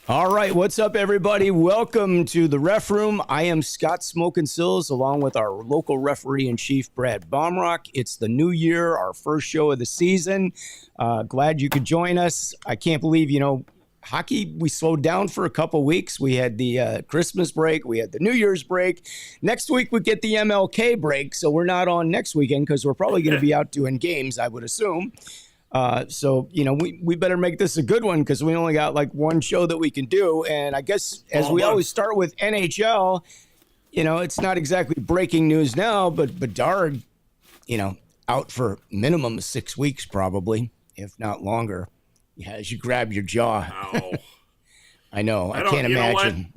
All right, what's up, everybody? Welcome to the Ref Room. I am Scott SMOKIN SILZ, along with our local referee-in-chief, Brad BAUMRUCK. It's the new year, our first show of the season. Glad you could join us. I can't believe, hockey, we slowed down for a couple weeks. We had the Christmas break. We had the New Year's break. Next week, we get the MLK break, so we're not on next weekend because we're probably going to be out doing games, I would assume. So, we better make this a good one because we only got like one show that we can do. And I guess as we always start with NHL, it's not exactly breaking news now, but Bedard, out for minimum of 6 weeks, probably, if not longer. Yeah, as you grab your jaw. Ow. I know. I can't imagine.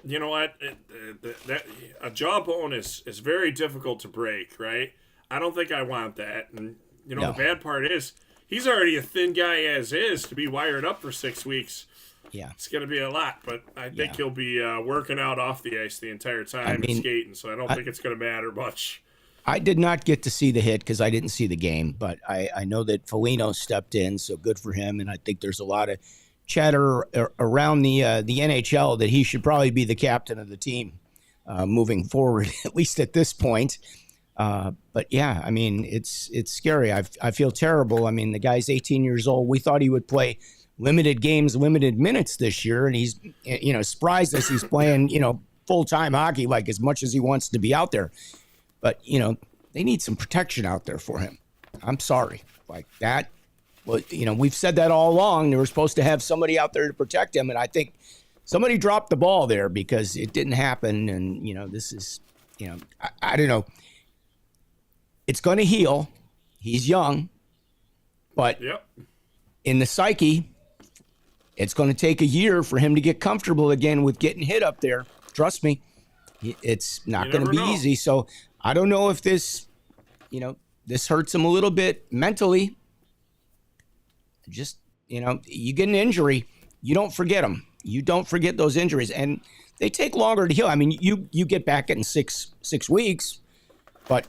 You know what? A jawbone is very difficult to break, right? I don't think I want that. And no. The bad part is he's already a thin guy as is. To be wired up for 6 weeks, it's going to be a lot. But I think he'll be working out off the ice the entire time and skating, so I don't think it's going to matter much. I did not get to see the hit because I didn't see the game, but I know that Foligno stepped in, so good for him. And I think there's a lot of chatter around the NHL that he should probably be the captain of the team moving forward, at least at this point. But yeah, I mean, it's scary. I feel terrible. I mean, the guy's 18 years old. We thought he would play limited games, limited minutes this year. And he's, surprised us. He's playing, full-time hockey, like as much as he wants to be out there. But, they need some protection out there for him. I'm sorry. Like that, well, we've said that all along. They were supposed to have somebody out there to protect him. And I think somebody dropped the ball there because it didn't happen. And, this is, I don't know. It's going to heal. He's young. But in the psyche, it's going to take a year for him to get comfortable again with getting hit up there. Trust me, it's not going to be easy. So I don't know if this, this hurts him a little bit mentally. Just, you get an injury, you don't forget them. You don't forget those injuries. And they take longer to heal. I mean, you get back in six weeks, but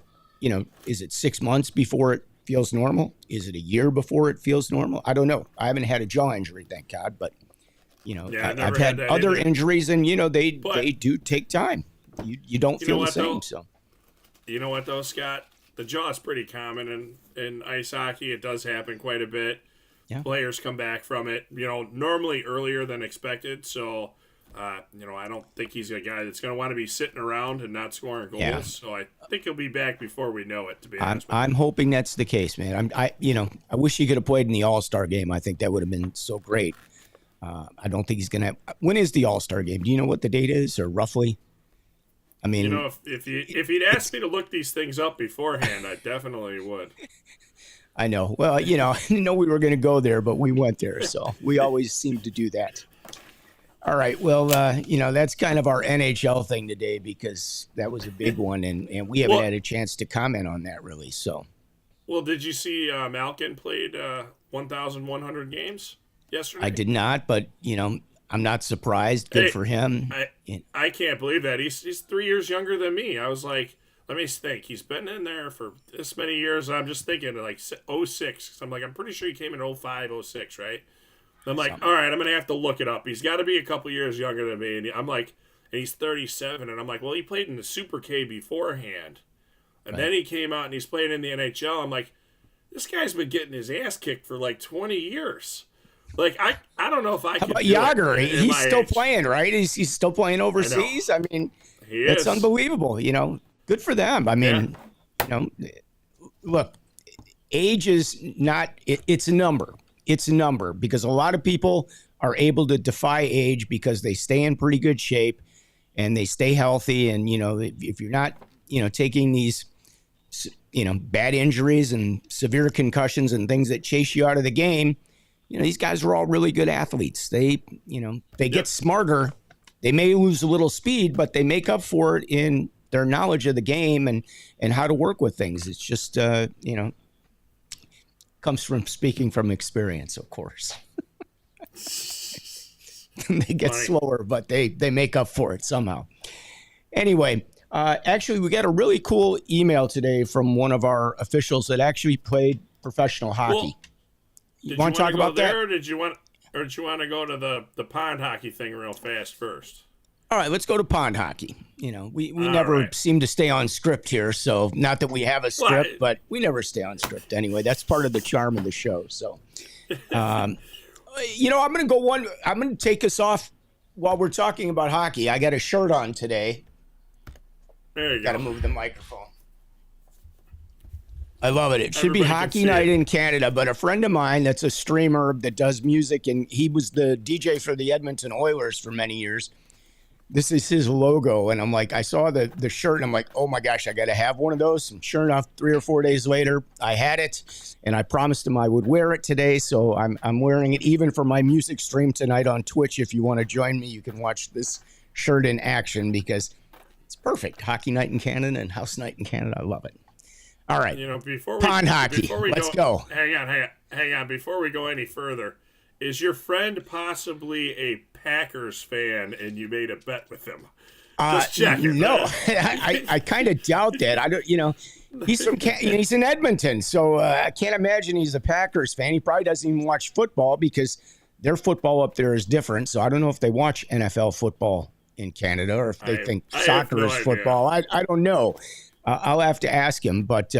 is it 6 months before it feels normal? Is it a year before it feels normal? I don't know. I haven't had a jaw injury, thank God. But, I've had other injuries, and, they do take time. You don't feel the same. So, you know what, though, Scott? The jaw is pretty common in ice hockey. It does happen quite a bit. Yeah. Players come back from it, normally earlier than expected. So, I don't think he's a guy that's going to want to be sitting around and not scoring goals. Yeah. So I think he'll be back before we know it, to be honest with you. I'm hoping that's the case, man. I wish he could have played in the All-Star game. I think that would have been so great. I don't think he's going to. When is the All-Star game? Do you know what the date is, or roughly? I mean, if he'd asked me to look these things up beforehand, I definitely would. I know. Well, I didn't know we were going to go there, but we went there. So we always seem to do that. All right. Well, that's kind of our NHL thing today because that was a big one, and we haven't had a chance to comment on that really. So, well, did you see Malkin played 1,100 games yesterday? I did not, but I'm not surprised. Good for him. I can't believe that he's 3 years younger than me. I was like, let me think. He's been in there for this many years. And I'm just thinking like 06. I'm like, I'm pretty sure he came in 05, 06, right? I'm like, all right, I'm going to have to look it up. He's got to be a couple years younger than me. And I'm like, and he's 37. And I'm like, well, he played in the Super K beforehand. And then he came out and he's playing in the NHL. I'm like, this guy's been getting his ass kicked for like 20 years. Like, I don't know if I could. How about Yager? He's still playing, right? He's still playing overseas. I mean, it's unbelievable. Good for them. I mean, look, age is not, it's a number. It's a number because a lot of people are able to defy age because they stay in pretty good shape and they stay healthy. And, if you're not, taking these, bad injuries and severe concussions and things that chase you out of the game, these guys are all really good athletes. They get smarter. They may lose a little speed, but they make up for it in their knowledge of the game and how to work with things. It's just, comes from speaking from experience, of course. They get slower, but they make up for it somehow. Anyway, actually, we got a really cool email today from one of our officials that actually played professional hockey. You want to talk about that? Or did you want do you want to go to the pond hockey thing real fast first? All right, let's go to pond hockey. You know, we All never right. seem to stay on script here. So, not that we have a Well, script, but we never stay on script anyway. That's part of the charm of the show. So, you know, I'm going to take us off while we're talking about hockey. I got a shirt on today. there you Got to go. move the microphone. I love it. It should be Everybody can hockey see night it. in Canada, but a friend of mine that's a streamer that does music, and he was the DJ for the Edmonton Oilers for many years. This is his logo, and I'm like, I saw the shirt, and I'm like, oh my gosh, I got to have one of those. And sure enough, 3 or 4 days later, I had it, and I promised him I would wear it today, so I'm wearing it even for my music stream tonight on Twitch. If you want to join me, you can watch this shirt in action because it's perfect. Hockey night in Canada and house night in Canada. I love it. All right. You know, Pond hockey. Let's go. Hang on. Before we go any further, is your friend possibly a Packers fan and you made a bet with him? Just checking. No, I kind of doubt that. I don't, you know, he's he's in Edmonton, so I can't imagine he's a Packers fan. He probably doesn't even watch football because their football up there is different. So I don't know if they watch NFL football in Canada or if they think soccer is football. I don't know. I'll have to ask him, but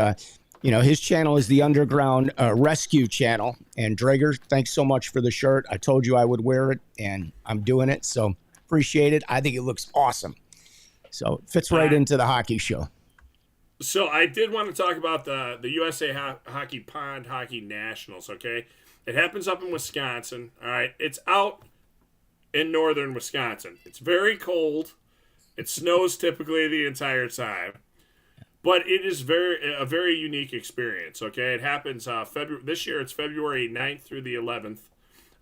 you know, his channel is the Underground Rescue Channel. And Drager, thanks so much for the shirt. I told you I would wear it, and I'm doing it. So appreciate it. I think it looks awesome. So it fits right into the hockey show. So I did want to talk about the USA Hockey Pond Hockey Nationals, okay? It happens up in Wisconsin, all right? It's out in northern Wisconsin. It's very cold. It snows typically the entire time. But it is a very unique experience, okay? It happens this year. It's February 9th through the 11th.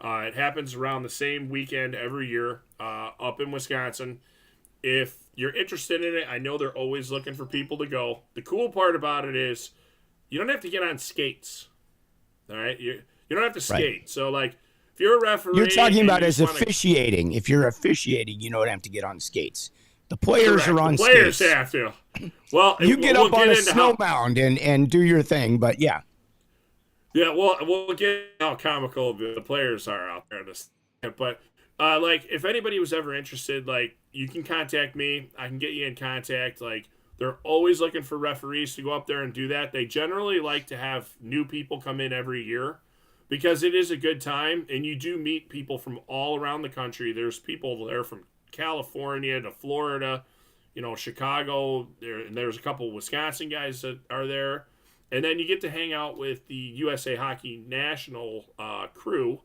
It happens around the same weekend every year up in Wisconsin. If you're interested in it, I know they're always looking for people to go. The cool part about it is you don't have to get on skates, all right? You don't have to skate. Right. So, like, if you're a referee... You're talking about as officiating. If you're officiating, you don't have to get on skates. The players are on skates. The players have to. Well, you get up on a snow mound and do your thing, but yeah. Yeah, we'll get how comical the players are out there. But, like, if anybody was ever interested, like, you can contact me. I can get you in contact. Like, they're always looking for referees to go up there and do that. They generally like to have new people come in every year because it is a good time, and you do meet people from all around the country. There's people there from California to Florida, you know, Chicago. There's a couple of Wisconsin guys that are there. And then you get to hang out with the USA Hockey National crew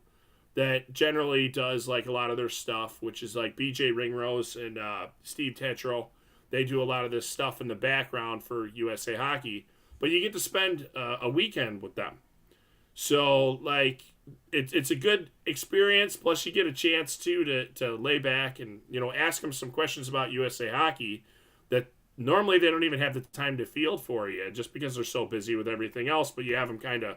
that generally does like a lot of their stuff, which is like BJ Ringrose and Steve Tetro. They do a lot of this stuff in the background for USA Hockey, but you get to spend a weekend with them. So, like, it's a good experience. Plus, you get a chance to lay back and, you know, ask them some questions about USA Hockey that normally they don't even have the time to field for you just because they're so busy with everything else. But you have them kind of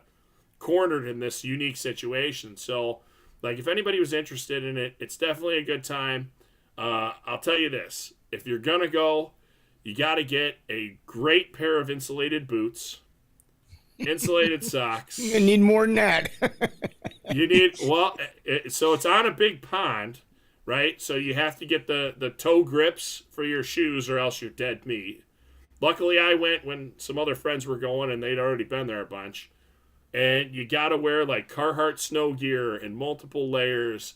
cornered in this unique situation. So, like, if anybody was interested in it, it's definitely a good time. I'll tell you this: if you're gonna go, you got to get a great pair of insulated boots. Insulated socks. You need more than that. You need, so it's on a big pond, right? So you have to get the toe grips for your shoes or else you're dead meat. Luckily, I went when some other friends were going and they'd already been there a bunch. And you got to wear like Carhartt snow gear and multiple layers.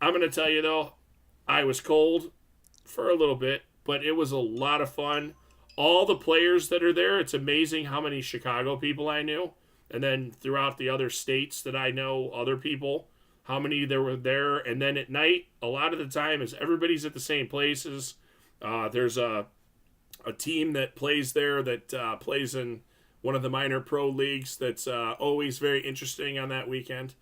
I'm going to tell you though, I was cold for a little bit, but it was a lot of fun. All the players that are there, it's amazing how many Chicago people I knew. And then throughout the other states that I know, other people, how many there were there. And then at night, a lot of the time is everybody's at the same places. There's a team that plays there that plays in one of the minor pro leagues that's always very interesting on that weekend.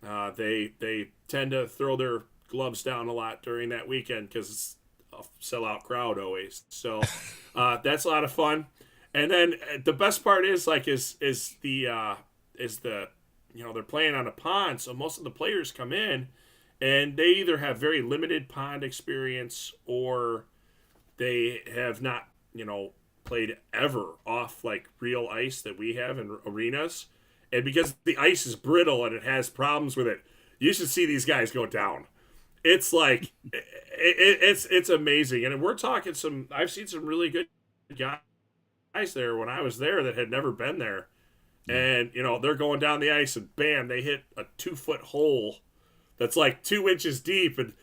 They tend to throw their gloves down a lot during that weekend because it's a sellout crowd always. So that's a lot of fun. And then the best part is the you know, they're playing on a pond, so most of the players come in and they either have very limited pond experience or they have not, you know, played ever off like real ice that we have in arenas. And because the ice is brittle and it has problems with it, You should see these guys go down. It's like it's amazing, and we're talking some. I've seen some really good guys there when I was there that had never been there, and they're going down the ice, and bam, they hit a 2-foot hole that's like 2 inches deep, and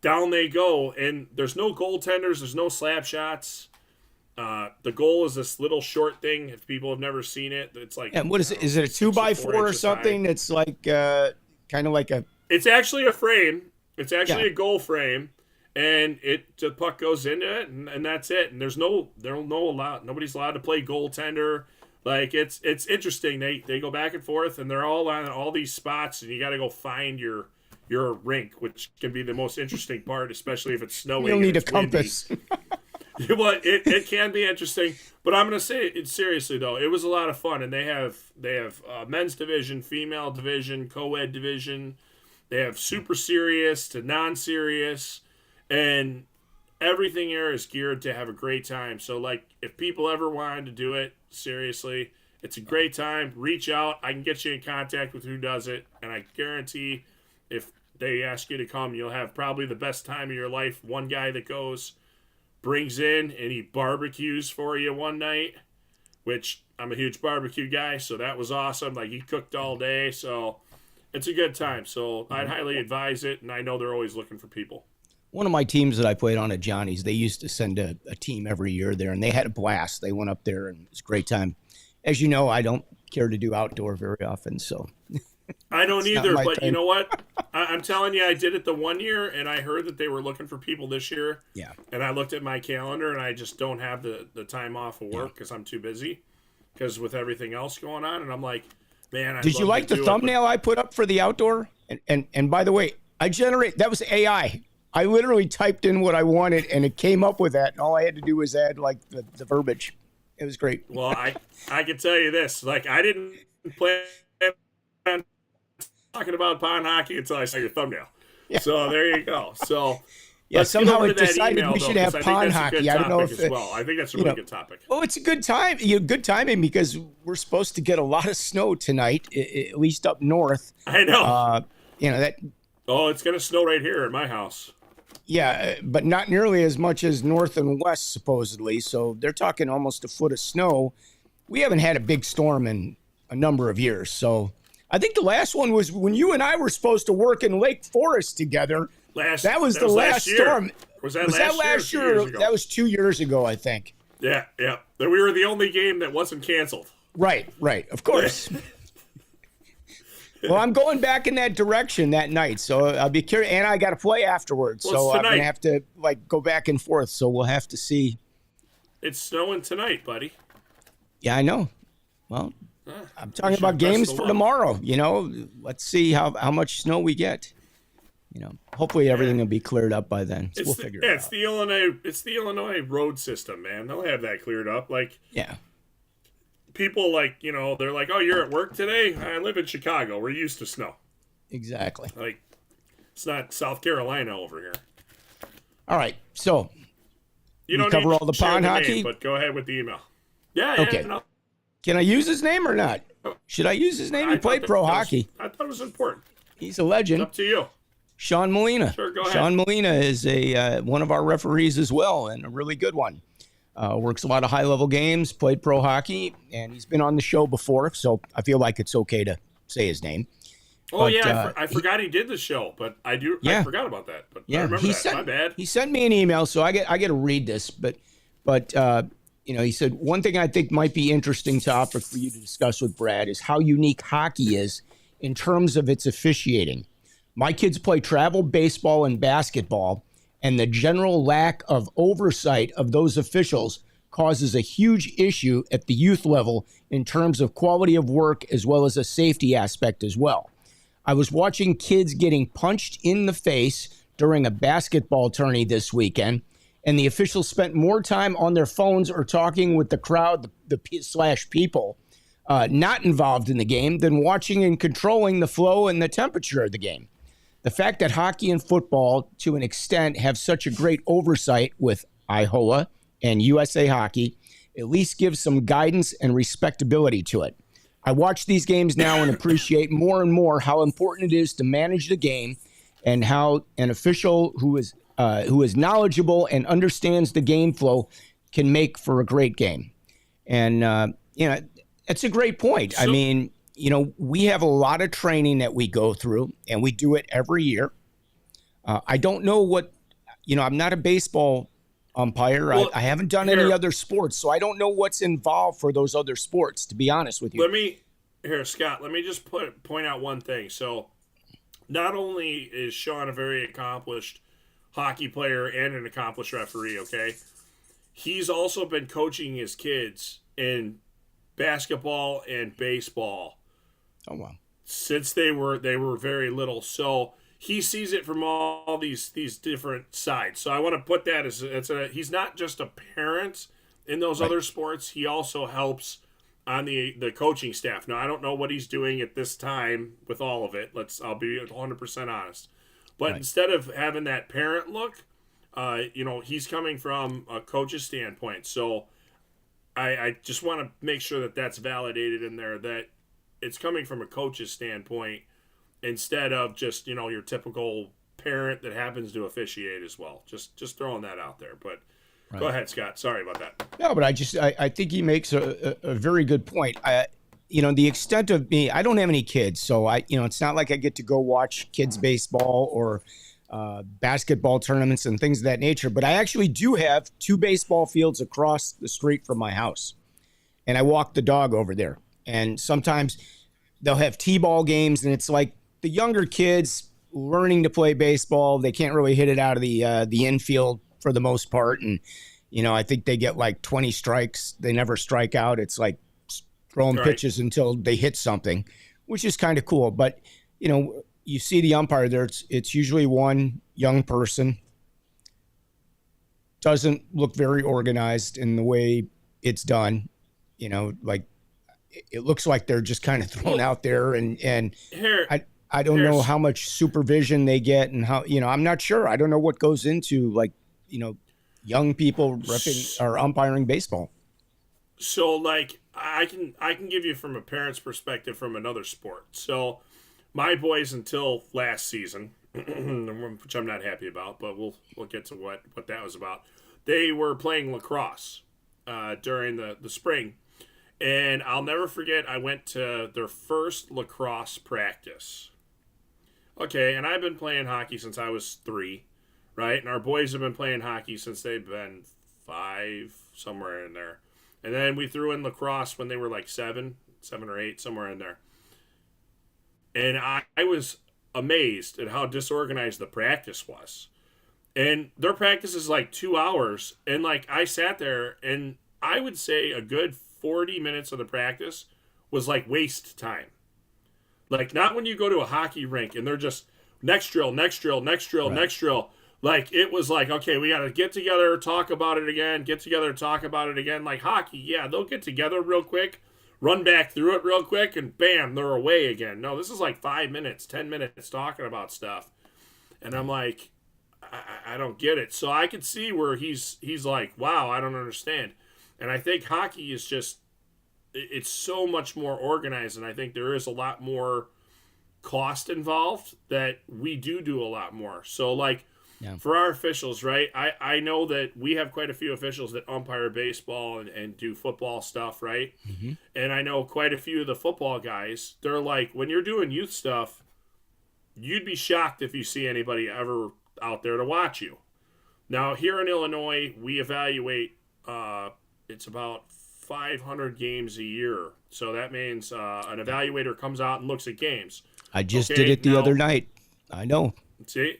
down they go. And there's no goaltenders, there's no slap shots. The goal is this little short thing. If people have never seen it, it's like. And what is it? Is it a 2x4 or something? High. It's like kind of like a. It's actually a frame. It's actually a goal frame, and the puck goes into it, and that's it. And nobody's allowed to play goaltender. Like it's interesting. They go back and forth, and they're all on all these spots, and you got to go find your rink, which can be the most interesting part, especially if it's snowing. You'll need a compass. Well, it can be interesting, but I'm going to say it seriously though. It was a lot of fun, and they have men's division, female division, co-ed division. They have super serious to non-serious, and everything here is geared to have a great time. So, like, if people ever wanted to do it, seriously, it's a great time. Reach out. I can get you in contact with who does it, and I guarantee if they ask you to come, you'll have probably the best time of your life. One guy that goes brings in and he barbecues for you one night, which I'm a huge barbecue guy, so that was awesome. Like, he cooked all day, so it's a good time. So I'd highly advise it, and I know they're always looking for people. One of my teams that I played on at Johnny's, they used to send a team every year there, and they had a blast. They went up there, and it was a great time. As you know, I don't care to do outdoor very often, so. I don't either, but you know what? I'm telling you, I did it the one year, and I heard that they were looking for people this year. Yeah. And I looked at my calendar, and I just don't have the time off of work because I'm too busy because with everything else going on. And I'm like, man, did you like the thumbnail I put up for the outdoor? And by the way, that was AI. I literally typed in what I wanted, and it came up with that. And all I had to do was add like the verbiage. It was great. Well, I can tell you this: like, I didn't plan on talking about pond hockey until I saw your thumbnail. Yeah. So there you go. So yeah, somehow it decided we should have pond hockey. I don't know if I think that's a really good topic. Well, it's a good time. Good timing because we're supposed to get a lot of snow tonight, at least up north. I know. That. Oh, it's gonna snow right here at my house. Yeah, but not nearly as much as north and west, supposedly. So they're talking almost a foot of snow. We haven't had a big storm in a number of years. So I think the last one was when you and I were supposed to work in Lake Forest together. That was the last storm. Was that last year? That was 2 years ago, I think. Yeah. We were the only game that wasn't canceled. Right. Of course. Well, I'm going back in that direction that night, so I'll be curious. And I got to play afterwards, so I'm going to have to go back and forth. So we'll have to see. It's snowing tonight, buddy. Yeah, I know. Well, I'm talking about games for tomorrow. Let's see how much snow we get. Hopefully everything will be cleared up by then. So we'll figure it out. It's the Illinois road system, man. They'll have that cleared up. Yeah. People they're like, oh, you're at work today? I live in Chicago. We're used to snow. Exactly. It's not South Carolina over here. All right. So you don't cover need all the to share pond the hockey, name, but go ahead with the email. Yeah. Okay. No. Can I use his name or not? Should I use his name? He played pro hockey. I thought it was important. He's a legend. It's up to you. Sean Molina. Sure, go ahead. Sean Molina is one of our referees as well, and a really good one. Works a lot of high-level games, played pro hockey, and he's been on the show before, so I feel like it's okay to say his name. Oh, but, I forgot he did the show, but I forgot about that. But I remember that. My bad. He sent me an email, so I get to read this. But he said, one thing I think might be interesting topic for you to discuss with Brad is how unique hockey is in terms of its officiating. My kids play travel baseball and basketball, and the general lack of oversight of those officials causes a huge issue at the youth level in terms of quality of work as well as a safety aspect as well. I was watching kids getting punched in the face during a basketball tourney this weekend, and the officials spent more time on their phones or talking with the crowd, the people not involved in the game than watching and controlling the flow and the temperature of the game. The fact that hockey and football, to an extent, have such a great oversight with IHOA and USA Hockey, at least gives some guidance and respectability to it. I watch these games now and appreciate more and more how important it is to manage the game, and how an official who is knowledgeable and understands the game flow can make for a great game. And it's a great point. I mean, we have a lot of training that we go through, and we do it every year. I don't know what, I'm not a baseball umpire. Well, I haven't done any other sports, so I don't know what's involved for those other sports, to be honest with you. Scott, let me just point out one thing. So not only is Sean a very accomplished hockey player and an accomplished referee, okay, he's also been coaching his kids in basketball and baseball. Oh, wow. Since they were very little. So he sees it from all these different sides. So I want to put that as he's not just a parent in those other sports. He also helps on the coaching staff. Now, I don't know what he's doing at this time with all of it. I'll be 100% honest. But instead of having that parent look, he's coming from a coach's standpoint. So I just want to make sure that that's validated in there, that it's coming from a coach's standpoint, instead of just, your typical parent that happens to officiate as well. Just throwing that out there. But go ahead, Scott. Sorry about that. No, but I think he makes a very good point. The extent of me, I don't have any kids, so it's not like I get to go watch kids baseball or basketball tournaments and things of that nature. But I actually do have 2 baseball fields across the street from my house, and I walk the dog over there. And sometimes they'll have t-ball games, and it's like the younger kids learning to play baseball. They can't really hit it out of the infield for the most part. And, I think they get like 20 strikes. They never strike out. It's like throwing pitches until they hit something, which is kind of cool. But, you see the umpire there. It's usually one young person. Doesn't look very organized in the way it's done. Like it looks like they're just kind of thrown out there, and I don't know how much supervision they get, and how, I'm not sure. I don't know what goes into, like, young people repping or umpiring baseball. So, like, I can give you from a parent's perspective from another sport. So my boys, until last season, which I'm not happy about, but we'll get to what that was about. They were playing lacrosse during the spring. And I'll never forget, I went to their first lacrosse practice. Okay, and I've been playing hockey since I was 3, right? And our boys have been playing hockey since they've been 5, somewhere in there. And then we threw in lacrosse when they were like 7 or 8, somewhere in there. And I was amazed at how disorganized the practice was. And their practice is like 2 hours. And like I sat there, and I would say a good 40 minutes of the practice was like waste time. Like, not when you go to a hockey rink and they're just next drill. Like, it was like, okay, we got to get together, talk about it again. Like hockey, yeah, they'll get together real quick, run back through it real quick, and bam, they're away again. No, this is like 5 minutes, 10 minutes talking about stuff. And I'm like, I don't get it. So I could see where he's like, wow, I don't understand. And I think hockey is just, it's so much more organized, and I think there is a lot more cost involved that we do a lot more. So, like, for our officials, right, I know that we have quite a few officials that umpire baseball and do football stuff, right? Mm-hmm. And I know quite a few of the football guys, they're like, when you're doing youth stuff, you'd be shocked if you see anybody ever out there to watch you. Now, here in Illinois, we evaluate, it's about 500 games a year. So that means an evaluator comes out and looks at games. I just did it the other night. I know. See?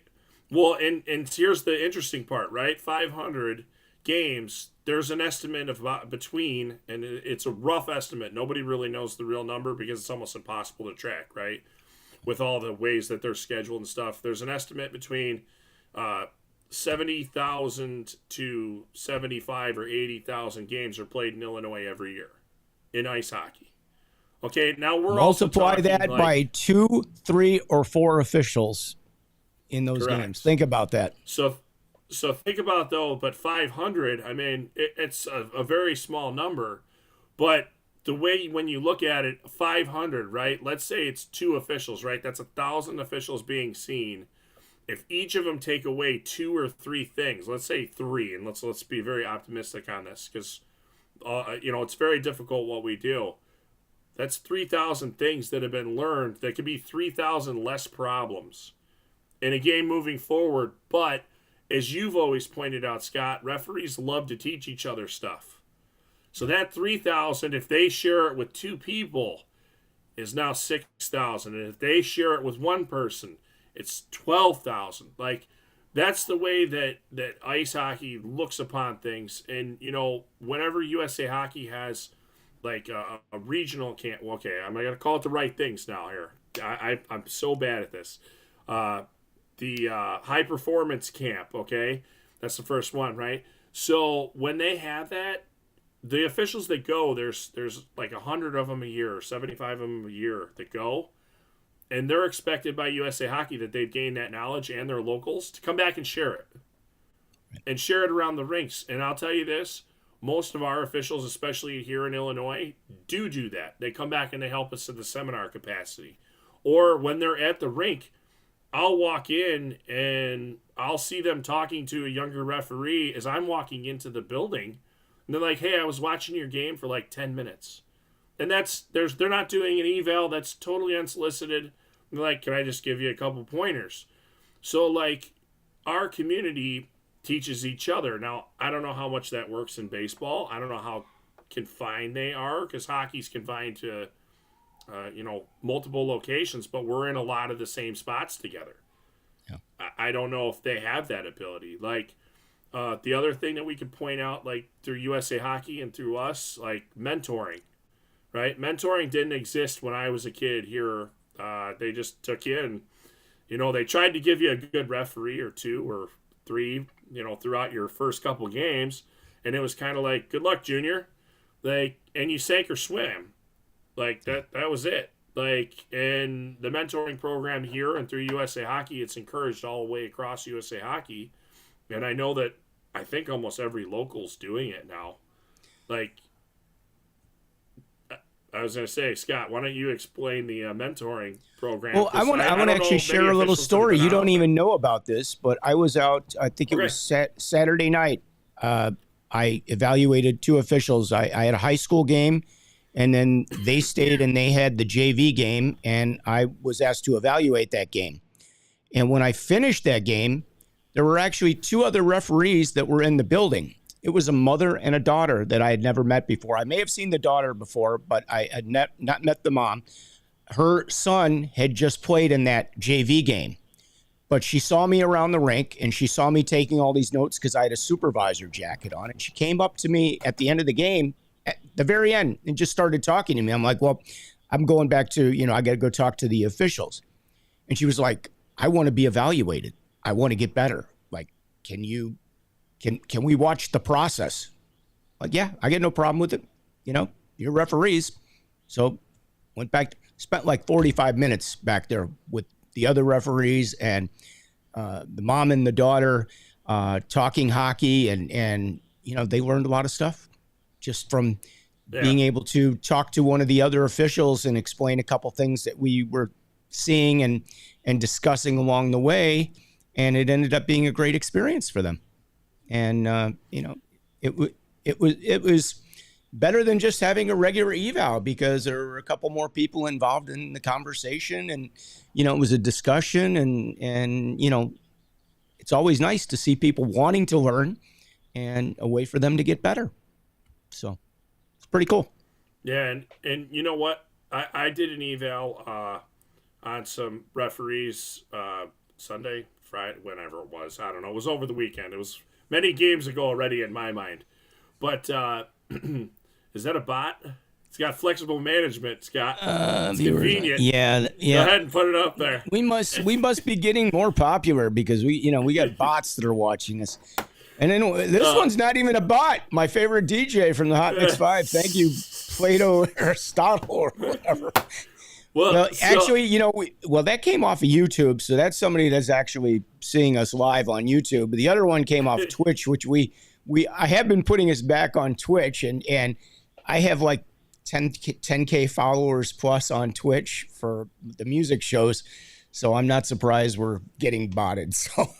Well, and here's the interesting part, right? 500 games, there's an estimate of about between, and it's a rough estimate. Nobody really knows the real number because it's almost impossible to track, right? With all the ways that they're scheduled and stuff. There's an estimate between 70,000 to 75 or 80,000 games are played in Illinois every year in ice hockey. Okay, now we're multiply that like, by 2, 3, or 4 officials in those games. Think about that. So think about, though, but 500, I mean, it's a very small number, but the way when you look at it, 500, right? Let's say it's 2 officials, right? That's 1,000 officials being seen. If each of them take away 2 or 3 things, let's say 3, and let's be very optimistic on this, because it's very difficult what we do. That's 3,000 things that have been learned. That could be 3,000 less problems in a game moving forward. But as you've always pointed out, Scott, referees love to teach each other stuff. So that 3,000, if they share it with 2 people, is now 6,000. And if they share it with 1 person, it's 12,000. Like, that's the way that ice hockey looks upon things. And, whenever USA Hockey has, like, a regional camp, well, okay, I'm going to call it the right things now here. I'm so bad at this. The high performance camp, okay? That's the first one, right? So when they have that, the officials that go, there's like 100 of them a year, or 75 of them a year that go, and they're expected by USA Hockey that they've gained that knowledge and their locals to come back and share it. And share it around the rinks. And I'll tell you this, most of our officials, especially here in Illinois, do that. They come back and they help us in the seminar capacity. Or when they're at the rink, I'll walk in and I'll see them talking to a younger referee as I'm walking into the building. And they're like, hey, I was watching your game for like 10 minutes. And they're not doing an eval. That's totally unsolicited. They're like, can I just give you a couple pointers? So, like, our community teaches each other. Now, I don't know how much that works in baseball. I don't know how confined they are, because hockey's confined to, multiple locations, but we're in a lot of the same spots together. Yeah. I don't know if they have that ability. Like, the other thing that we could point out, like, through USA Hockey and through us, like, mentoring, right? Mentoring didn't exist when I was a kid here. They just took you and, they tried to give you a good referee or 2 or 3, throughout your first couple games. And it was kind of like, good luck, junior. Like, and you sank or swim. Like, that was it. Like, in the mentoring program here and through USA Hockey, it's encouraged all the way across USA Hockey. And I know that I think almost every local's doing it now. Like, I was going to say, Scott, why don't you explain the mentoring program? Well, I want to actually share a little story. You don't even know about this, but I was out, I think it was Saturday night. I evaluated 2 officials. I had a high school game, and then they stayed and they had the JV game, and I was asked to evaluate that game. And when I finished that game, there were actually 2 other referees that were in the building. It was a mother and a daughter that I had never met before. I may have seen the daughter before, but I had not met the mom. Her son had just played in that JV game, but she saw me around the rink and she saw me taking all these notes because I had a supervisor jacket on. And she came up to me at the end of the game, at the very end, and just started talking to me. I'm like, well, I'm going back to, I got to go talk to the officials. And she was like, I want to be evaluated. I want to get better. Like, can we watch the process? Like, yeah, I get no problem with it. You're referees. So went back, spent like 45 minutes back there with the other referees and the mom and the daughter talking hockey. And they learned a lot of stuff just from being able to talk to one of the other officials and explain a couple things that we were seeing and discussing along the way. And it ended up being a great experience for them. And, it was better than just having a regular eval because there were a couple more people involved in the conversation and, it was a discussion and, it's always nice to see people wanting to learn and a way for them to get better. So it's pretty cool. Yeah. And you know what? I did an eval, on some referees, Sunday, Friday, whenever it was. I don't know. It was over the weekend. It was many games ago already in my mind. But is that a bot? It's got flexible management, Scott. It's convenient. Yeah. Go ahead and put it up there. We must be getting more popular because we got bots that are watching us. And then this one's not even a bot. My favorite DJ from the Hot Mix 5. Thank you, Plato or Stottle or whatever. Well, actually, that came off of YouTube, so that's somebody that's actually seeing us live on YouTube. The other one came off Twitch, which I have been putting us back on Twitch, and I have like 10K followers plus on Twitch for the music shows. So I'm not surprised we're getting botted. So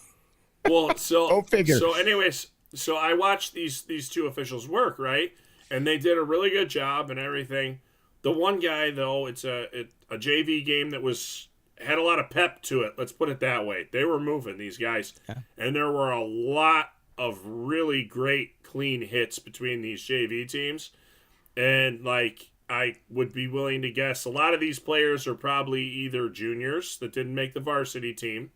Well, go figure. so anyways, so I watched these two officials work, right? And they did a really good job and everything. The one guy though, it's a JV game that had a lot of pep to it. Let's put it that way. They were moving, these guys. Yeah. And there were a lot of really great clean hits between these JV teams. And like I would be willing to guess a lot of these players are probably either juniors that didn't make the varsity team,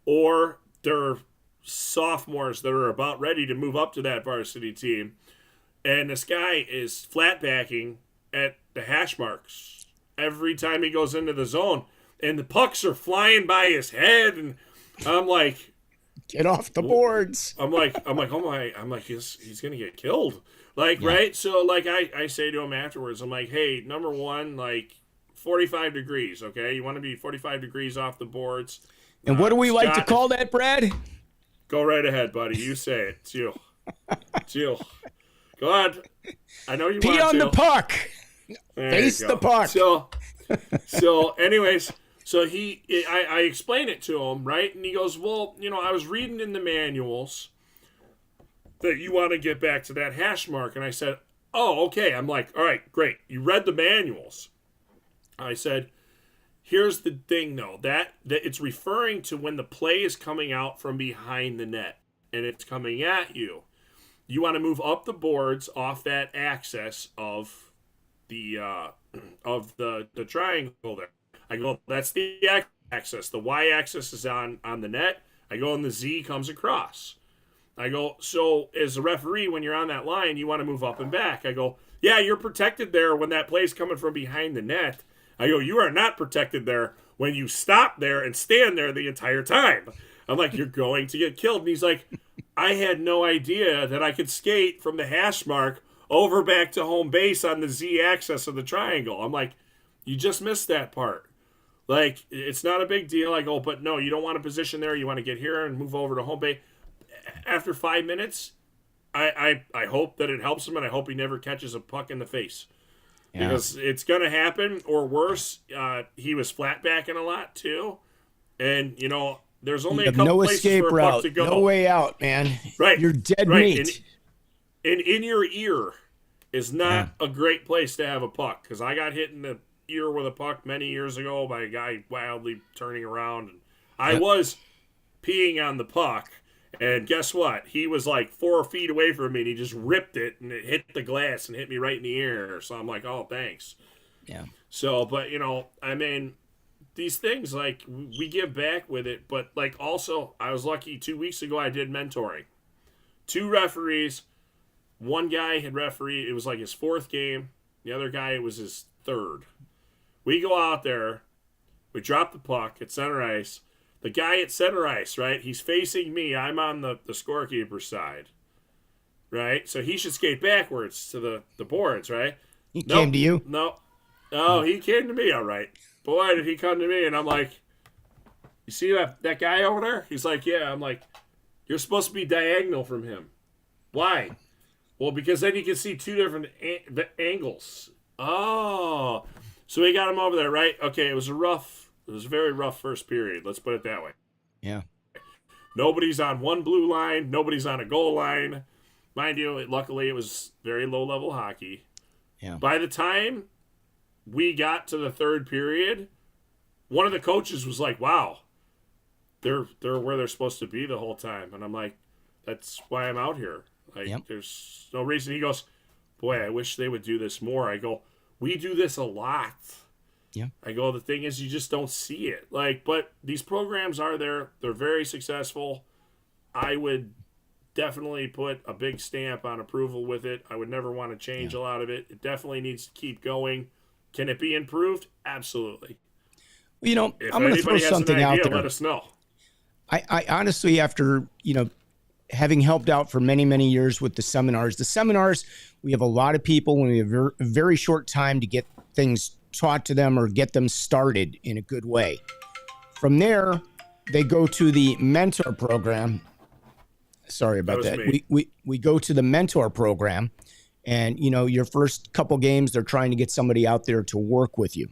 or they're sophomores that are about ready to move up to that varsity team. And this guy is flat backing at the hash marks every time he goes into the zone. And the pucks are flying by his head. And I'm like, get off the boards. I'm like, oh my, I'm like, he's going to get killed. Like, yeah. Right? So, like, I say to him afterwards, I'm like, hey, number one, like, 45 degrees, okay? You want to be 45 degrees off the boards. And what do we like to call that, Brad? Go right ahead, buddy. You say it. It's you. It's you. Go ahead. I know you want to. Pee on the puck. There Face the puck. So anyways, so I explained it to him, right? And he goes, well, I was reading in the manuals that you want to get back to that hash mark. And I said, oh, okay. I'm like, all right, great. You read the manuals. I said, here's the thing, though. That it's referring to when the play is coming out from behind the net and it's coming at you. You want to move up the boards off that axis of the triangle there. I go, that's the axis. The y-axis is on the net. I go, and the z comes across. I go, so as a referee, when you're on that line, you want to move up and back. I go, yeah, you're protected there when that play's coming from behind the net. I go, you are not protected there when you stop there and stand there the entire time. I'm like, you're going to get killed. And he's like, I had no idea that I could skate from the hash mark over back to home base on the z-axis of the triangle. I'm like, you just missed that part. Like, it's not a big deal. I go, but no, you don't want to position there. You want to get here and move over to home base. After 5 minutes, I hope that it helps him, and I hope he never catches a puck in the face. Yeah. Because it's going to happen, or worse, he was flat backing a lot too. And, there's only a couple no places escape for a route. puck to go. No way out, man. Right. You're dead right. meat. And in your ear is not a great place to have a puck, because I got hit in the ear with a puck many years ago by a guy wildly turning around. And I was peeing on the puck. And guess what? He was like 4 feet away from me, and he just ripped it, and it hit the glass and hit me right in the ear. So I'm like, oh, thanks. Yeah. So, but, I mean, these things, like, we give back with it. But, like, also, I was lucky 2 weeks ago I did mentoring. 2 referees. One guy had refereed. It was like his 4th game. The other guy, it was his 3rd. We go out there. We drop the puck at center ice. The guy at center ice, right? He's facing me. I'm on the scorekeeper side, right? So he should skate backwards to the boards, right? He came to you? No. Oh, he came to me, all right. Boy, did he come to me. And I'm like, you see that guy over there? He's like, yeah. I'm like, you're supposed to be diagonal from him. Why? Well, because then you can see 2 different angles. Oh. So we got him over there, right? Okay, it was a very rough first period. Let's put it that way. Yeah. Nobody's on one blue line. Nobody's on a goal line. Mind you, luckily it was very low-level hockey. Yeah. By the time we got to the 3rd period, one of the coaches was like, wow, they're where they're supposed to be the whole time. And I'm like, that's why I'm out here. Like, There's no reason. He goes, boy, I wish they would do this more. I go, we do this a lot. Yeah. I go, the thing is, you just don't see it. Like, but these programs are there. They're very successful. I would definitely put a big stamp on approval with it. I would never want to change a lot of it. It definitely needs to keep going. Can it be improved? Absolutely. Well, if I'm going to throw something out there. Let us know. I honestly, after, having helped out for many, many years with the seminars, we have a lot of people when we have a very short time to get things taught to them or get them started in a good way. From there, they go to the mentor program. Sorry about that. We go to the mentor program, And, your first couple games, they're trying to get somebody out there to work with you.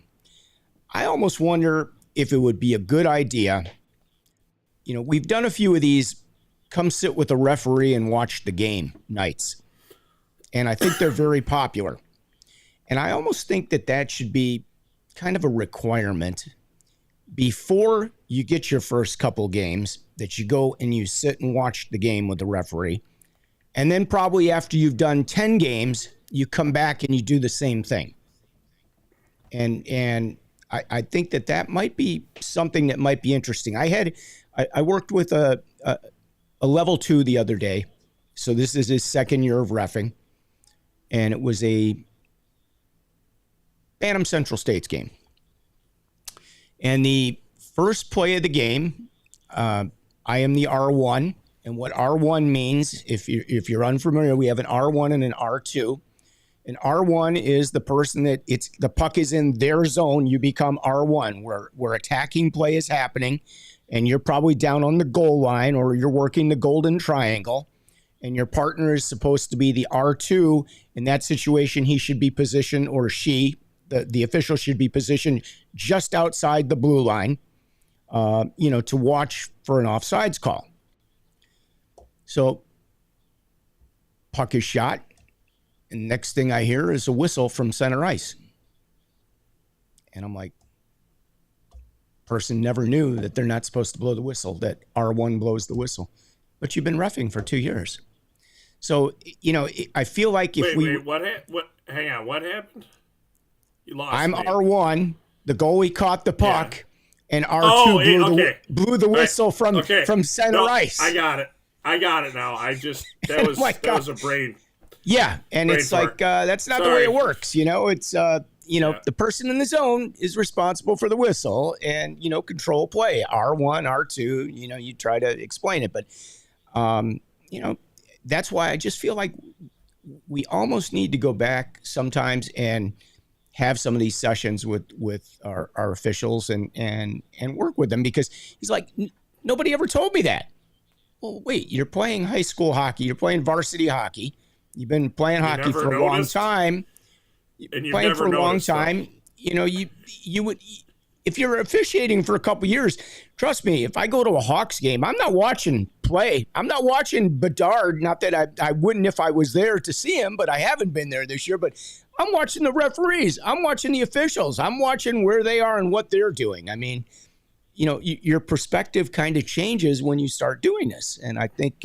I almost wonder if it would be a good idea. We've done a few of these come sit with a referee and watch the game nights. And I think they're very popular. And I almost think that should be kind of a requirement before you get your first couple games, that you go and you sit and watch the game with the referee. And then probably after you've done 10 games, you come back and you do the same thing. And I think that might be something that might be interesting. I worked with a level 2 the other day. So this is his second year of reffing. And it was a Bantam Central States game. And the first play of the game, I am the R1. And what R1 means, if you're unfamiliar, we have an R1 and an R2. An R1 is the person that the puck is in their zone. You become R1, where attacking play is happening, and you're probably down on the goal line, or you're working the golden triangle, and your partner is supposed to be the R2. In that situation, he should be positioned, or she, the official should be positioned just outside the blue line, to watch for an offsides call. So puck is shot, and next thing I hear is a whistle from center ice. And I'm like, person never knew that they're not supposed to blow the whistle, that R1 blows the whistle. But you've been reffing for 2 years. So, I feel like if what hang on, what happened? You lost I'm me. R1, the goalie caught the puck, and R2 blew the whistle from center ice. I got it now. That was a brain. Yeah, and it's fart. Like that's not the way it works. It's the person in the zone is responsible for the whistle and control play. R1, R2. You try to explain it, but that's why I just feel like we almost need to go back sometimes and have some of these sessions with our officials and work with them, because he's like, nobody ever told me that. Well, wait, you're playing high school hockey. You're playing varsity hockey. You've been playing hockey for a long time. And you've playing for a long time. You would, if you're officiating for a couple years, trust me, if I go to a Hawks game, I'm not watching play. I'm not watching Bedard. Not that I wouldn't if I was there to see him, but I haven't been there this year. But I'm watching the referees. I'm watching the officials. I'm watching where they are and what they're doing. I mean, your perspective kind of changes when you start doing this. And I think,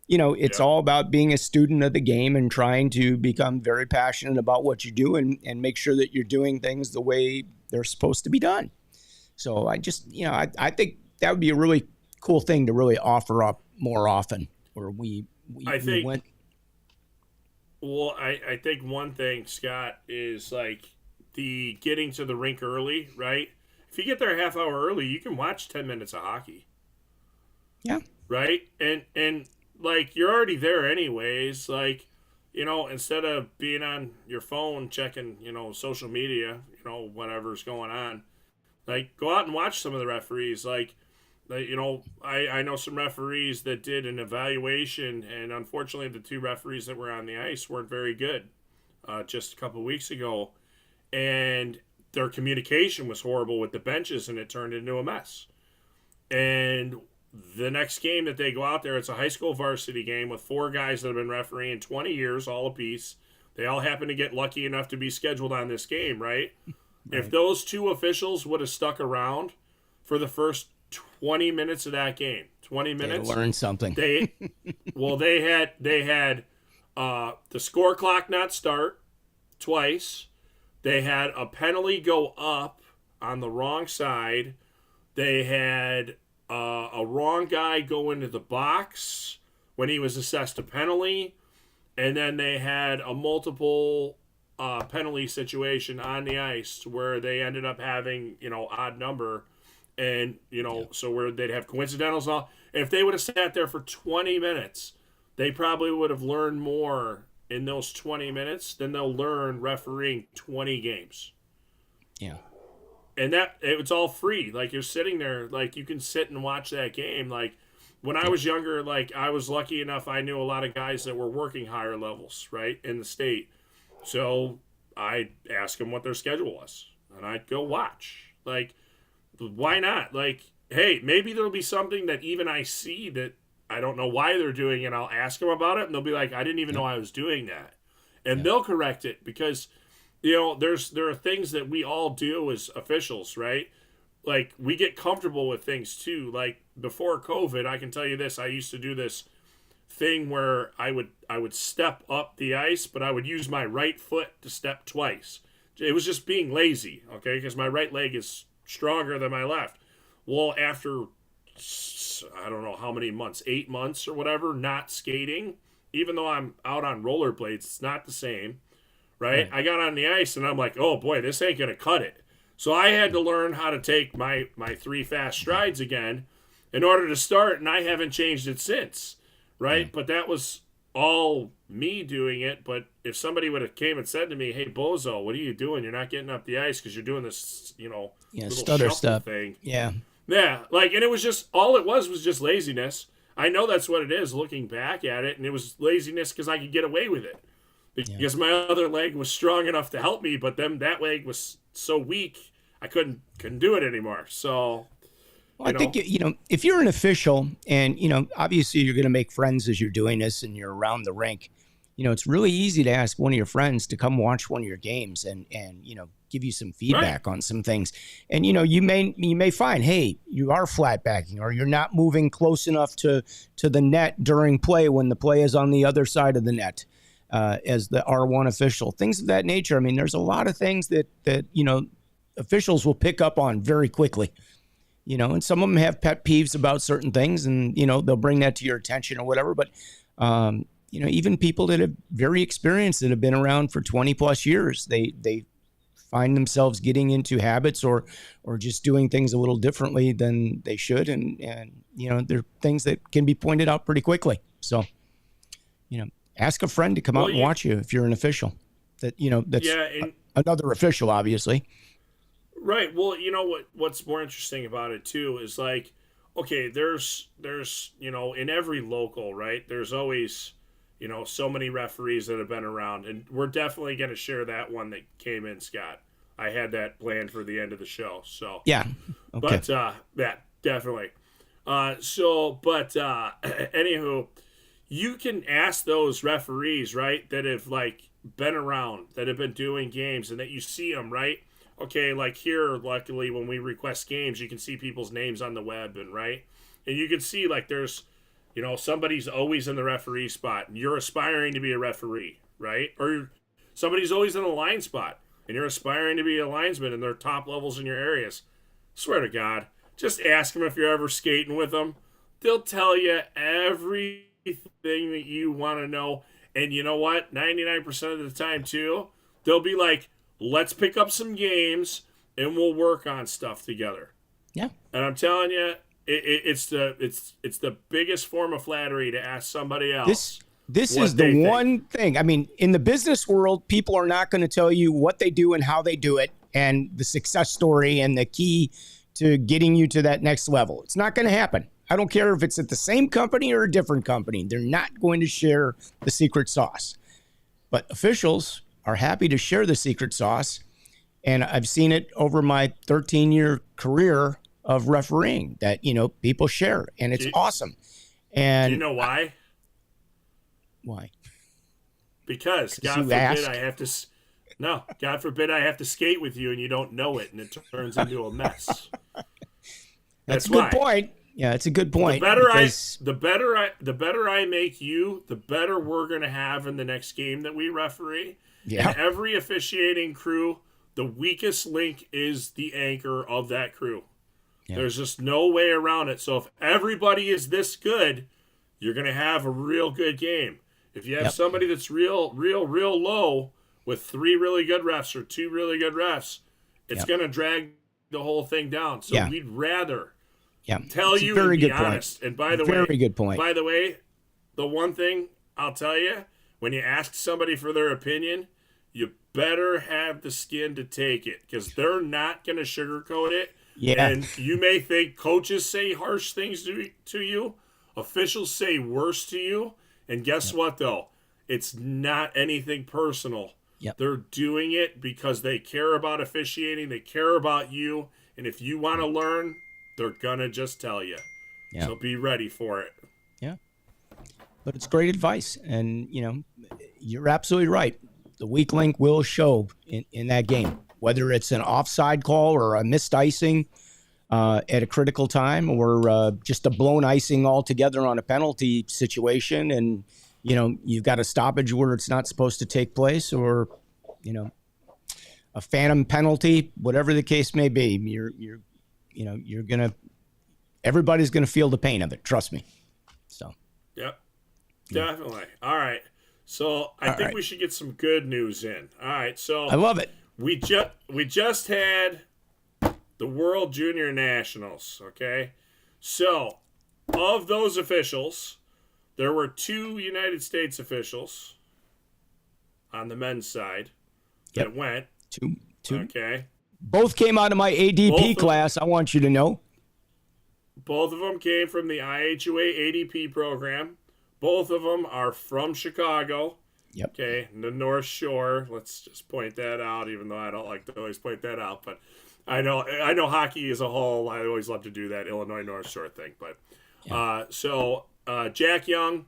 it's all about being a student of the game and trying to become very passionate about what you do and make sure that you're doing things the way they're supposed to be done. So I just, I think that would be a really cool thing to really offer up more often, where we went. Well, I think one thing, Scott, is like the getting to the rink early, right? If you get there a half hour early, you can watch 10 minutes of hockey. Yeah. Right? And like, you're already there anyways. Like, instead of being on your phone checking, social media, whatever's going on, like, go out and watch some of the referees. Like I know some referees that did an evaluation, and unfortunately the 2 referees that were on the ice weren't very good just a couple of weeks ago. And their communication was horrible with the benches, and it turned into a mess. And the next game that they go out there, it's a high school varsity game with 4 guys that have been refereeing 20 years, all apiece. They all happen to get lucky enough to be scheduled on this game, right? If those 2 officials would have stuck around for the first 20 minutes of that game, 20 minutes, they learned something. They had the score clock not start twice. They had a penalty go up on the wrong side. They had a wrong guy go into the box when he was assessed a penalty. And then they had a multiple penalty situation on the ice where they ended up having, odd number. And, so where they'd have coincidentals and all. And if they would have sat there for 20 minutes, they probably would have learned more in those 20 minutes than they'll learn refereeing 20 games. Yeah. And that it's all free. Like, you're sitting there, like, you can sit and watch that game. Like, when I was younger, like I was lucky enough, I knew a lot of guys that were working higher levels, right, in the state. So I'd ask them what their schedule was, and I'd go watch. Like, why not? Like, hey, maybe there'll be something that even I see that I don't know why they're doing it. I'll ask them about it, and they'll be like, I didn't even know I was doing that. And they'll correct it because, there are things that we all do as officials, right? Like, we get comfortable with things too. Like, before COVID, I can tell you this, I used to do this thing where I would step up the ice, but I would use my right foot to step twice. It was just being lazy, okay? Because my right leg is stronger than my left. Well, after I don't know how many months, 8 months or whatever, not skating, even though I'm out on rollerblades, it's not the same, right? I got on the ice and I'm like, oh boy, this ain't gonna cut it. So I had to learn how to take my 3 fast strides again in order to start, and I haven't changed it since, right? But that was all me doing it. But if somebody would have came and said to me, hey, Bozo, what are you doing? You're not getting up the ice because you're doing this, little stutter shuffle stuff thing. Yeah. Yeah, and it was just, all it was just laziness. I know that's what it is looking back at it, and it was laziness because I could get away with it. Because my other leg was strong enough to help me, but then that leg was so weak, I couldn't do it anymore. So, well, I think, if you're an official and, obviously you're going to make friends as you're doing this and you're around the rink, it's really easy to ask one of your friends to come watch one of your games and give you some feedback on some things. And, you may find, hey, you are flat backing or you're not moving close enough to the net during play when the play is on the other side of the net as the R1 official, things of that nature. I mean, there's a lot of things that officials will pick up on very quickly. And some of them have pet peeves about certain things and, they'll bring that to your attention or whatever. But, even people that have very experienced, that have been around for 20 plus years, they find themselves getting into habits or just doing things a little differently than they should. And there are things that can be pointed out pretty quickly. So, ask a friend to come out and watch you if you're an official that's another official, obviously. Right. Well, what's more interesting about it too is like, okay, there's in every local, right? There's always, so many referees that have been around, and we're definitely going to share that one that came in, Scott. I had that planned for the end of the show. So yeah. Okay. But definitely. Anywho, you can ask those referees, right, that have like been around, that have been doing games, and that you see them, right? Okay, like here, luckily, when we request games, you can see people's names on the web, and you can see like there's, somebody's always in the referee spot, and you're aspiring to be a referee, right? Or somebody's always in a line spot, and you're aspiring to be a linesman, and they're top levels in your areas. Swear to God, just ask them if you're ever skating with them. They'll tell you everything that you want to know, and you know what? 99% of the time, too, they'll be like, let's pick up some games and we'll work on stuff together. Yeah. And I'm telling you, it's the biggest form of flattery to ask somebody else. This is the one thing. I mean, in the business world, people are not going to tell you what they do and how they do it and the success story and the key to getting you to that next level. It's not going to happen. I don't care if it's at the same company or a different company. They're not going to share the secret sauce. But officials are happy to share the secret sauce. And I've seen it over my 13-year career of refereeing that, people share, and it's awesome. And do you know why? Why? Because God forbid God forbid I have to skate with you and you don't know it and it turns into a mess. That's a good point. Yeah, it's a good point. The better I make you, the better we're going to have in the next game that we referee. Yeah. And every officiating crew, the weakest link is the anchor of that crew. Yeah. There's just no way around it. So if everybody is this good, you're going to have a real good game. If you have somebody that's real low with 3 really good refs or 2 really good refs, it's going to drag the whole thing down. So we'd rather tell you and be honest. And by the way, very good point. By the way, the one thing I'll tell you, when you ask somebody for their opinion, you better have the skin to take it because they're not going to sugarcoat it. Yeah. And you may think coaches say harsh things to you. Officials say worse to you, and guess what, though? It's not anything personal. Yep. They're doing it because they care about officiating. They care about you. And if you want to learn, they're going to just tell you. Yeah. So be ready for it. Yeah. But it's great advice. And, you're absolutely right. The weak link will show in that game, whether it's an offside call or a missed icing at a critical time, or just a blown icing altogether on a penalty situation. And, you've got a stoppage where it's not supposed to take place, or, a phantom penalty, whatever the case may be. Everybody's going to feel the pain of it. Trust me. So. Yep. Definitely. All right. So I think we should get some good news in. All right. So I love it. We just had the World Junior Nationals. Okay. So of those officials, there were 2 United States officials on the men's side that went. Two. Okay. Both came out of my ADP class. I want you to know. Both of them came from the IHOA ADP program. Both of them are from Chicago. Yep. Okay, the North Shore. Let's just point that out, even though I don't like to always point that out. But I know hockey as a whole. I always love to do that Illinois North Shore thing. But so Jack Young,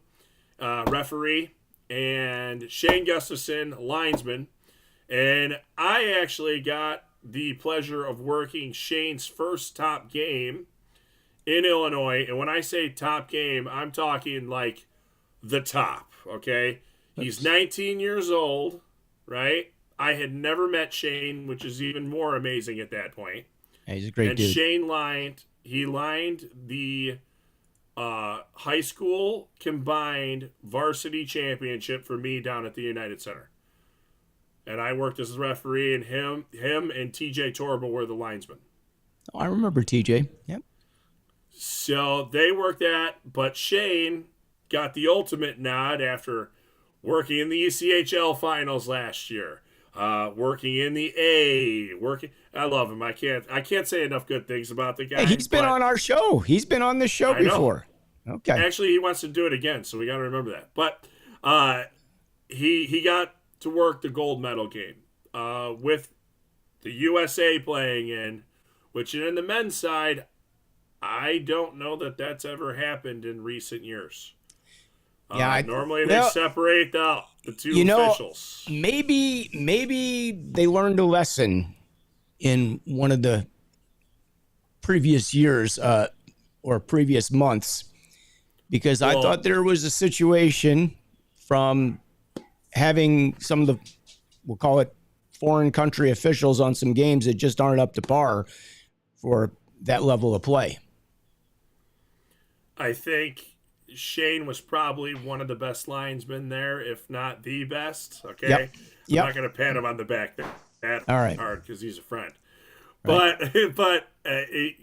referee, and Shane Gustafson, linesman. And I actually got the pleasure of working Shane's first top game in Illinois. And when I say top game, I'm talking like the top, okay? He's 19 years old, right? I had never met Shane, which is even more amazing at that point. Yeah, he's a great dude. And Shane lined the high school combined varsity championship for me down at the United Center. And I worked as a referee, and him and TJ Torba were the linesmen. Oh, I remember TJ. Yep. So they worked that, but Shane got the ultimate nod after working in the ECHL finals last year, working in the A, I love him. I can't say enough good things about the guy. Hey, he's been on our show. He's been on this show before. Okay. Actually, he wants to do it again, so we got to remember that. But he got to work the gold medal game with the USA playing in, which in the men's side, I don't know that that's ever happened in recent years. Normally they separate the two officials. Maybe they learned a lesson in one of the previous years or previous months, because I thought there was a situation from having some of the, we'll call it foreign country officials on some games that just aren't up to par for that level of play. I think Shane was probably one of the best linesmen there, if not the best. Okay. Yep. I'm not going to pat him on the back that hard because he's a friend. Right. But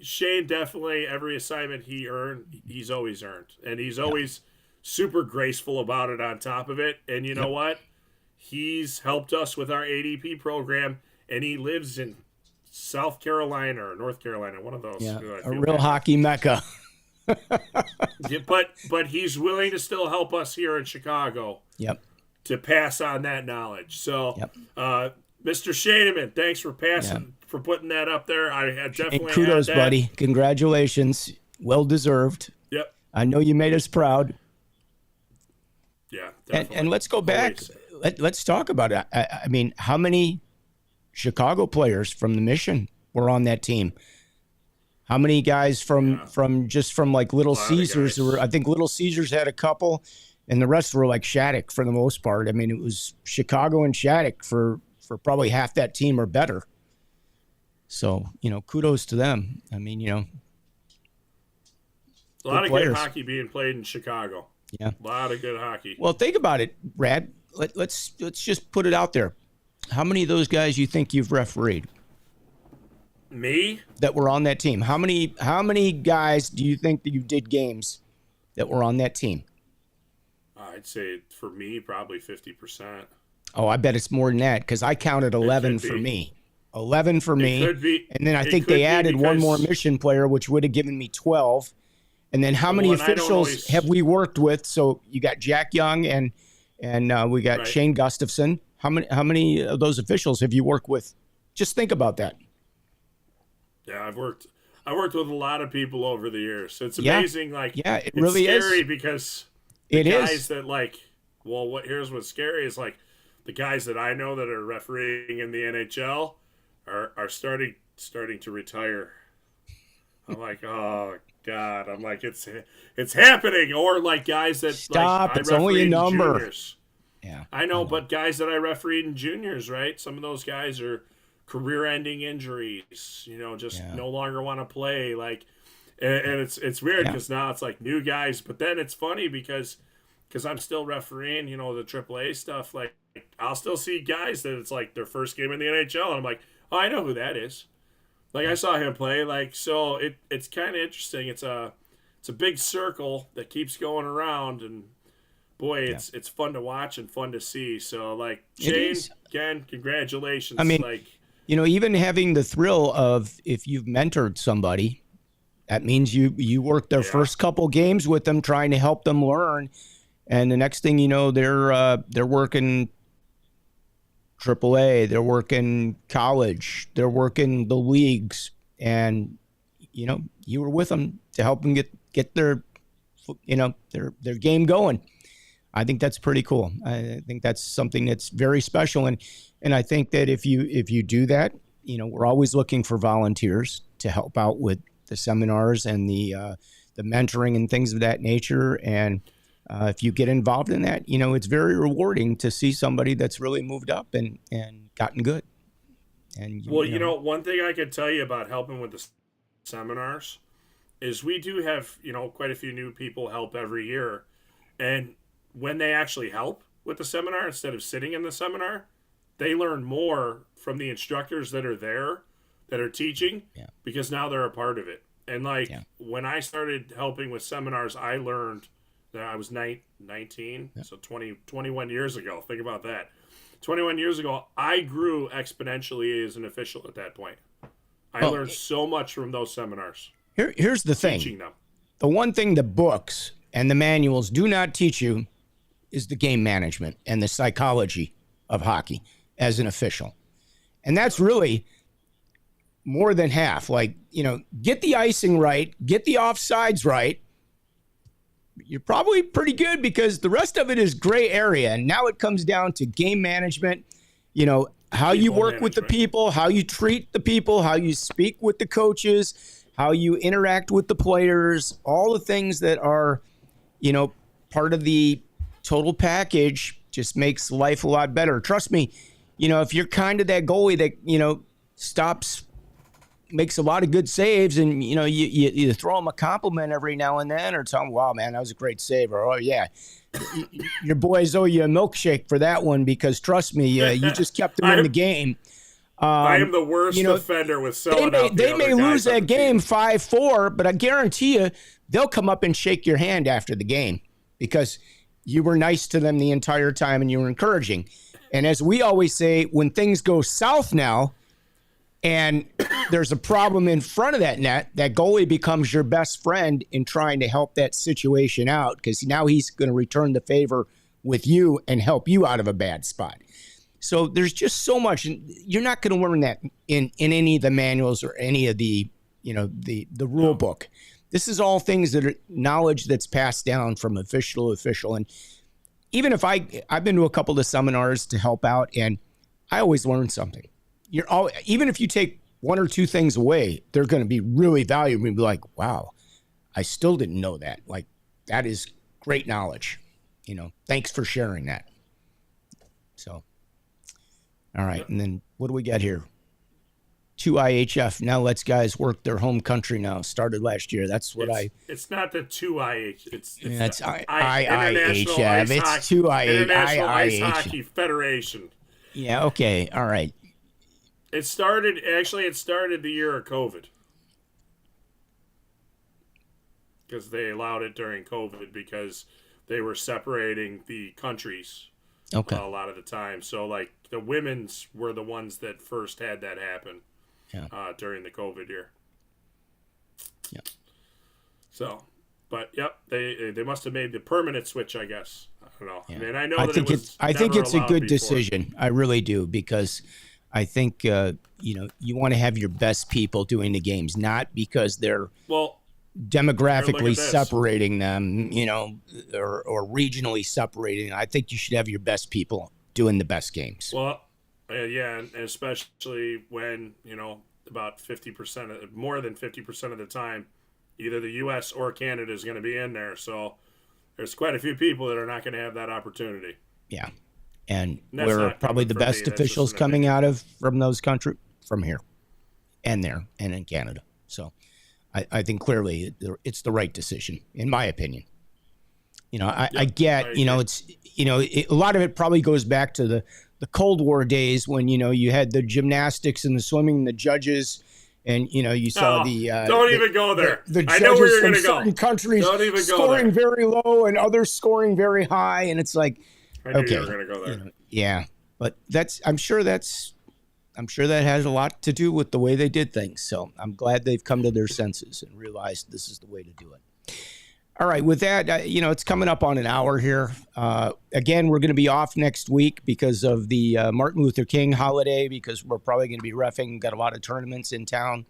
Shane definitely, every assignment he's always earned. And he's always super graceful about it on top of it. And you know what? He's helped us with our ADP program, and he lives in South Carolina or North Carolina, one of those. Yeah, a real hockey mecca. but he's willing to still help us here in Chicago. Yep. To pass on that knowledge. So, Mr. Shaneman, thanks for for putting that up there. I had definitely and kudos, buddy. Congratulations. Well deserved. Yep. I know you made us proud. Yeah. Definitely. And let's go back. Let's talk about it. I mean, how many Chicago players from the Mission were on that team? How many guys from like Little Caesars? I think Little Caesars had a couple, and the rest were like Shattuck for the most part. I mean, it was Chicago and Shattuck for probably half that team or better. So, kudos to them. I mean, a lot of good hockey being played in Chicago. Yeah. A lot of good hockey. Well, think about it, Brad. Let's just put it out there. How many of those guys you think you've refereed? Me? That were on that team. How many guys do you think that you did games that were on that team? I'd say for me, probably 50%. Oh, I bet it's more than that, because I counted 11 for me. 11 for me. Could be, and then I think they added one more Mission player, which would have given me 12. And then how The many one I don't officials always have we worked with? So you got Jack Young and we got right. Shane Gustafson. How many of those officials have you worked with? Just think about that. Yeah, I worked with a lot of people over the years. It's Yeah, amazing. Like yeah, it it's really is. scary because the It guys is. that like, well, here's what's scary is like the guys that I know that are refereeing in the NHL are starting to retire. I'm like, oh God. I'm like, it's happening. Or like guys that like Stop. I It's only a refereed in number. juniors. Yeah, I I know, know. but guys that I refereed in juniors, right? Some of those guys are career-ending injuries. Just Yeah, no longer want to play. Like, and it's weird yeah, because now it's like new guys. But then it's funny because I'm still refereeing. The AAA stuff. Like, I'll still see guys that it's like their first game in the NHL, and I'm like, oh, I know who that is. Like, I saw him play. Like, so it's kind of interesting. It's a big circle that keeps going around, and boy, yeah. it's fun to watch and fun to see. So like It Shane, is. again, I congratulations. mean, Like even having the thrill of if you've mentored somebody, that means you work their yeah, first couple games with them, trying to help them learn, and the next thing you know, they're working AAA, they're working college, they're working the leagues, and you were with them to help them get their game going. I think that's pretty cool. I think that's something that's very special, and I think that if you do that, we're always looking for volunteers to help out with the seminars and the mentoring and things of that nature. And if you get involved in that, it's very rewarding to see somebody that's really moved up and gotten good. And well, one thing I could tell you about helping with the seminars is we do have quite a few new people help every year, and when they actually help with the seminar instead of sitting in the seminar, they learn more from the instructors that are there that are teaching yeah, because now they're a part of it. And like yeah, when I started helping with seminars, I learned that I was 19, yeah. so 21 years ago. Think about that. 21 years ago, I grew exponentially as an official at that point. I Well, learned so much from those seminars, here's the thing. teaching them. The one thing the books and the manuals do not teach you is the game management and the psychology of hockey as an official. And that's really more than half. Like, get the icing right, get the offsides right. You're probably pretty good because the rest of it is gray area. And now it comes down to game management, how you People work with the management. people, how you treat the people, how you speak with the coaches, how you interact with the players, all the things that are, part of the total package just makes life a lot better. Trust me, if you're kind of that goalie that, stops, makes a lot of good saves, and you throw him a compliment every now and then, or tell him, wow, man, that was a great save, or oh yeah, your boys owe you a milkshake for that one, because trust me, you just kept them in the I'm game. I am the worst you know offender with they selling may out the they other may lose guys on that the game team. 5-4, but I guarantee you they'll come up and shake your hand after the game because you were nice to them the entire time and you were encouraging. And as we always say, when things go south now and there's a problem in front of that net, that goalie becomes your best friend in trying to help that situation out, because now he's going to return the favor with you and help you out of a bad spot. So there's just so much, and you're not going to learn that in any of the manuals or any of the the rule No. book. This is all things that are knowledge that's passed down from official to official. And even if I've been to a couple of seminars to help out, and I always learn something. Even if you take one or two things away, they're going to be really valuable. You'll be like, wow, I still didn't know that. Like, that is great knowledge. Thanks for sharing that. So, all right. And then what do we got here? 2 IHF. Now let's guys work their home country now. Started last year. That's what It's not the 2IH. It's That's the International IHF. Ice It's Hockey 2 International Ice IHF. Hockey Federation. Yeah, okay. All right. It started the year of COVID because they allowed it during COVID because they were separating the countries Okay. a lot of the time. So like the women's were the ones that first had that happen Yeah. during the COVID year. Yeah. So, But yep, they must have made the permanent switch, I guess. I don't know. Yeah. I mean, I know I that think it was. I think never it's a allowed good before. decision. I really do, because I think you want to have your best people doing the games, not because they're Well, demographically this. separating them, or regionally separating. I think you should have your best people doing the best games. Well, yeah, and especially when about 50%, more than 50% of the time, either the U.S. or Canada is going to be in there. So there's quite a few people that are not going to have that opportunity. Yeah, and that's we're not probably the coming from best me, that's officials just an coming opinion. out of from those countries, from here, and there, and in Canada. So I think clearly it's the right decision, in my opinion. I get, I agree. it's, a lot of it probably goes back to the Cold War days when, you had the gymnastics and the swimming and the judges, and, you saw Don't even go there. the I know where judges you're from going to go. certain countries Don't even go scoring there. very low and others scoring very high. And it's like, I knew okay, you were going to go there. yeah, but I'm sure that has a lot to do with the way they did things. So I'm glad they've come to their senses and realized this is the way to do it. All right. With that, it's coming up on an hour here. Again, we're going to be off next week because of the Martin Luther King holiday, because we're probably going to be reffing. Got a lot of tournaments in town.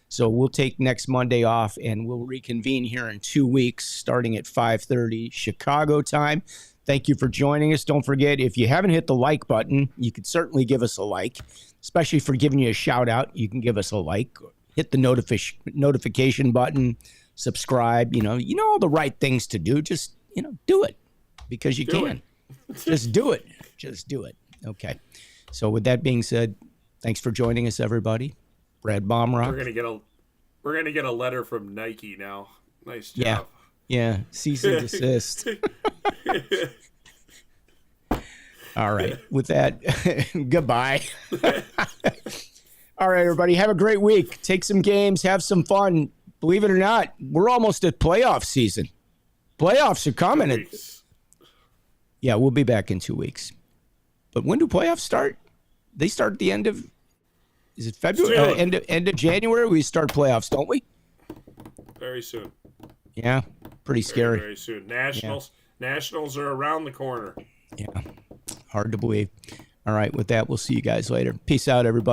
So we'll take next Monday off, and we'll reconvene here in 2 weeks, starting at 5:30 Chicago time. Thank you for joining us. Don't forget, if you haven't hit the like button, you could certainly give us a like, especially for giving you a shout out. You can give us a like, hit the notification button, subscribe, all the right things to do. Just, do it, because you can. Just do it. Just do it. Okay. So with that being said, thanks for joining us, everybody. Brad BAUMRUCK. We're gonna get a letter from Nike now. Nice job. Yeah. Cease and desist. All right. With that, goodbye. All right, everybody. Have a great week. Take some games. Have some fun. Believe it or not, we're almost at playoff season. Playoffs are coming. Yeah, we'll be back in 2 weeks. But when do playoffs start? They start at the end of, is it February? End of January, we start playoffs, don't we? Very soon. Yeah, pretty scary. Very soon. Nationals are around the corner. Yeah, hard to believe. All right, with that, we'll see you guys later. Peace out, everybody.